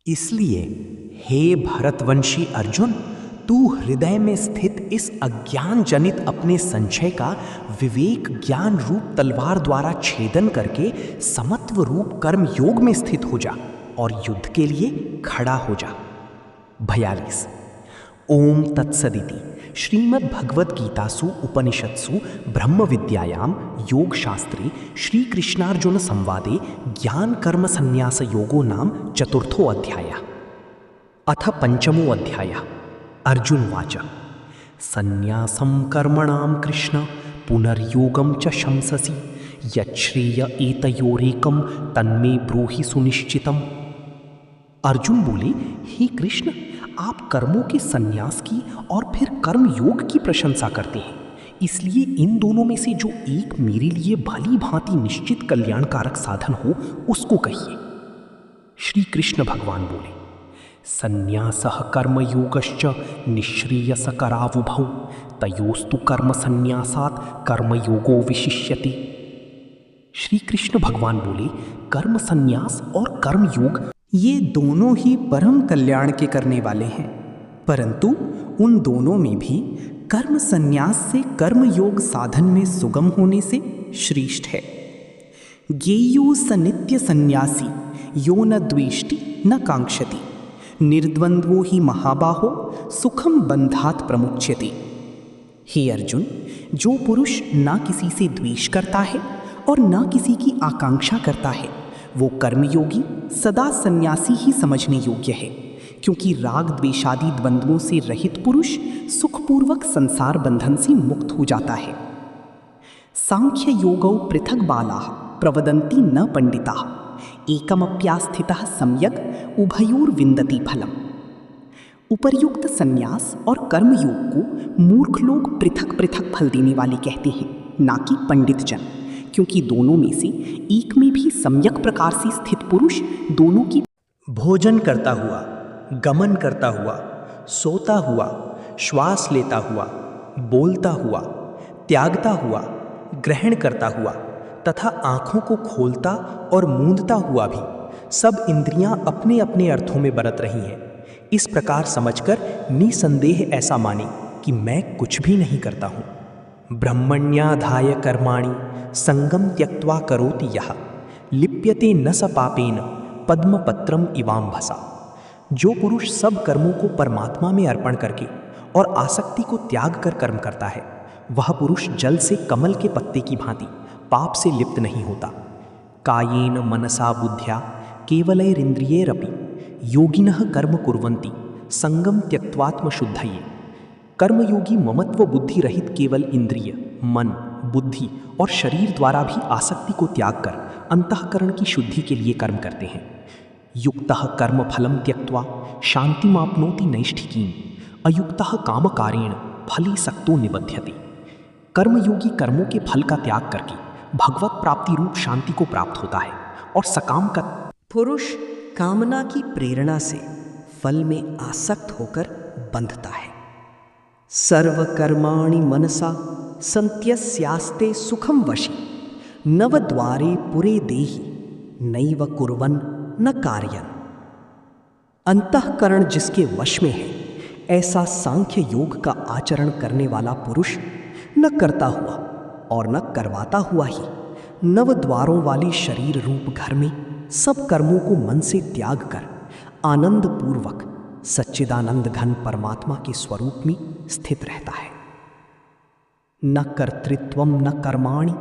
इसलिए हे भरतवंशी अर्जुन, तू हृदय में स्थित इस अज्ञान जनित अपने संशय का विवेक ज्ञान रूप तलवार द्वारा छेदन करके समत्व रूप कर्म योग में स्थित हो जा और युद्ध के लिए खड़ा हो जा। 42। ओम तत्सदिति श्रीमद् भगवद गीतासु उपनिषत्सु ब्रह्म विद्यायां योग शास्त्रे श्री कृष्णार्जुन संवादे ज्ञान कर्म संन्यास योगो नाम चतुर्थो अध्यायः। अथ पंचमो अध्यायः। अर्जुन वाच संन्यासं कर्मणां कृष्ण पुनर्योगं च शंससि यच्छ्रेय एतयोरेकं तन्मे ब्रूहि सुनिश्चितम्। अर्जुन बोले, हे कृष्ण, आप कर्मों के संन्यास की और फिर कर्म योग की प्रशंसा करते हैं, इसलिए इन दोनों में से जो एक मेरे लिए भली भांति निश्चित कल्याणकारक साधन हो उसको कहिए। श्री कृष्ण भगवान बोले, संन्यासः कर्मयोगश्च निःश्रेयसकरावुभौ तयोस्तु कर्म संन्यासात् कर्मयोगो विशिष्यते। श्री कृष्ण भगवान बोले, कर्म संन्यास और कर्म योग ये दोनों ही परम कल्याण के करने वाले हैं, परंतु उन दोनों में भी कर्म संन्यास से कर्म योग साधन में सुगम होने से श्रेष्ठ है। ज्ञेयो स नित्य संन्यासी यो न द्वेष्टि न कांक्षति निर्द्वंद्वो ही महाबाहो सुखम बंधात प्रमुच्यते। हे अर्जुन, जो पुरुष ना किसी से द्वेष करता है और ना किसी की आकांक्षा करता है वो कर्मयोगी सदा सन्यासी ही समझने योग्य है, क्योंकि राग द्वेषादि द्वंद्वों से रहित पुरुष सुखपूर्वक संसार बंधन से मुक्त हो जाता है। सांख्य योगौ पृथक बालाः प्रवदन्ति न पंडिताः एकमप्यास्थितः सम्यक् उभयोर्विन्दति फलम्। उपर्युक्त संन्यास और कर्मयोग को मूर्ख लोग पृथक पृथक फल देने वाले कहते हैं, ना कि पंडित जन, क्योंकि दोनों में से एक में भी सम्यक प्रकार से स्थित पुरुष दोनों की भोजन करता हुआ, गमन करता हुआ, सोता हुआ, श्वास लेता हुआ, बोलता हुआ, त्यागता हुआ, ग्रहण करता हुआ तथा आँखों को खोलता और मूंदता हुआ भी सब इंद्रियां अपने अपने अर्थों में बरत रही हैं, इस प्रकार समझकर निसंदेह ऐसा माने कि मैं कुछ भी नहीं करता हूँ। ब्रह्मण्याधाय कर्माणि संगम त्यक्त्वा करोति यः लिप्यते न स पापेन पद्मपत्रम इवाम्भसा। जो पुरुष सब कर्मों को परमात्मा में अर्पण करके और आसक्ति को त्याग कर कर्म करता है, वह पुरुष जल से कमल के पत्ते की भांति पाप से लिप्त नहीं होता। कायेन मनसा बुद्ध्या केवलैरिन्द्रियैरपि योगिनः कर्म कुर्वन्ति संगम त्यक्त्वात्मशुद्धये। कर्मयोगी ममत्व बुद्धि रहित केवल इंद्रिय, मन, बुद्धि और शरीर द्वारा भी आसक्ति को त्याग कर अंतःकरण की शुद्धि के लिए कर्म करते हैं। युक्तः कर्म फलम त्यक्त्वा शांतिमाप्नोति नैष्ठिकीम् अयुक्तः कामकारेण फली सक्तो निबध्यते। कर्मयोगी कर्मों के फल का त्याग करके भगवत प्राप्ति रूप शांति को प्राप्त होता है और सकाम का पुरुष कामना की प्रेरणा से फल में आसक्त होकर बंधता है। सर्वकर्माणि मनसा संत्यस्यास्ते सुखम वशी नवद्वारे पुरे देहि नैव कुर्वन् न कार्यन्। अंतःकरण जिसके वश में है, ऐसा सांख्य योग का आचरण करने वाला पुरुष न करता हुआ और न करवाता हुआ ही नवद्वारों वाले शरीर रूप घर में सब कर्मों को मन से त्याग कर आनंद पूर्वक सच्चिदानंद घन परमात्मा के स्वरूप में स्थित रहता है। न कर्तृत्वम न कर्माणि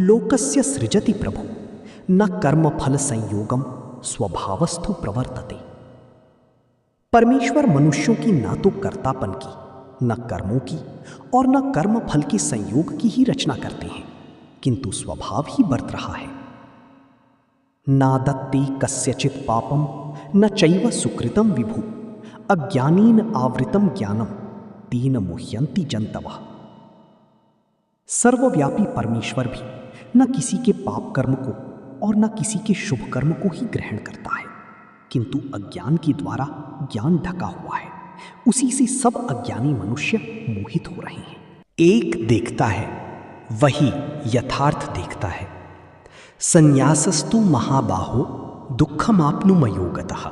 लोकस्य सृजति प्रभु न कर्म फल संयोगम स्वभावस्थो प्रवर्तते। परमेश्वर मनुष्यों की ना तो कर्तापन की, न कर्मों की और न कर्म फल के संयोग की ही रचना करते हैं, किंतु स्वभाव ही बरत रहा है। नादत्ते कस्यचित् पापम न चैव सुकृतं विभु अज्ञानेन आवृतम ज्ञानम तेन मुह्यन्ति जन्तवः। सर्वव्यापी परमेश्वर भी न किसी के पाप कर्म को और न किसी के शुभ कर्म को ही ग्रहण करता है, किंतु अज्ञान के द्वारा ज्ञान ढका हुआ है, उसी से सब अज्ञानी मनुष्य मोहित हो रहे हैं। एक देखता है वही यथार्थ देखता है। संन्यासस्तु महाबाहो दुःखमाप्नुमयो गतः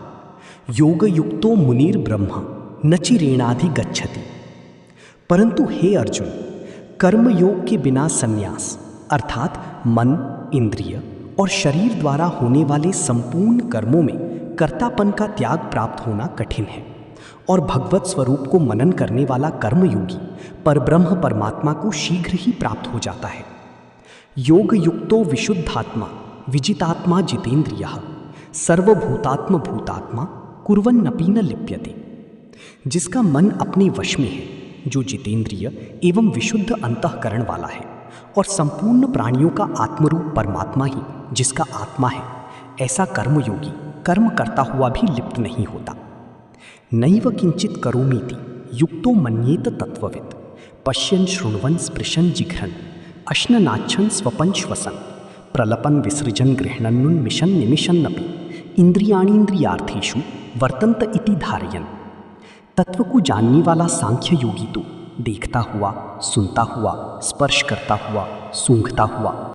योगयुक्तो मुनिर ब्रह्मा न चिरेणाधि गच्छति। परंतु हे अर्जुन, कर्मयोग के बिना संन्यास अर्थात मन, इंद्रिय और शरीर द्वारा होने वाले संपूर्ण कर्मों में कर्तापन का त्याग प्राप्त होना कठिन है और भगवत स्वरूप को मनन करने वाला कर्मयोगी परब्रह्म परमात्मा को शीघ्र ही प्राप्त हो जाता है। योग युक्तो विशुद्धात्मा विजितात्मा जितेंद्रियः सर्वभूतात्म भूतात्मा कुर्वन्नपि न लिप्यते। जिसका मन अपने वश में है, जो जितेंद्रिय एवं विशुद्ध अंतःकरण वाला है और संपूर्ण प्राणियों का आत्मरूप परमात्मा ही जिसका आत्मा है, ऐसा कर्मयोगी कर्म करता हुआ भी लिप्त नहीं होता। नैव किंचित करोमीति युक्तो मन्येत तत्ववित् पश्यन् शृण्वन् स्पृशन् जिघ्रन् अश्ननाच्छन् स्वपन् श्वसन् प्रलपन् विसृजन् गृह्णन्नुन्मिषन् निमिषन्नपि इंद्रियाणींद्रियार्थेषु वर्तन्त इति धारयन्। तत्व को जानने वाला सांख्य योगी तो देखता हुआ, सुनता हुआ, स्पर्श करता हुआ, सूंघता हुआ,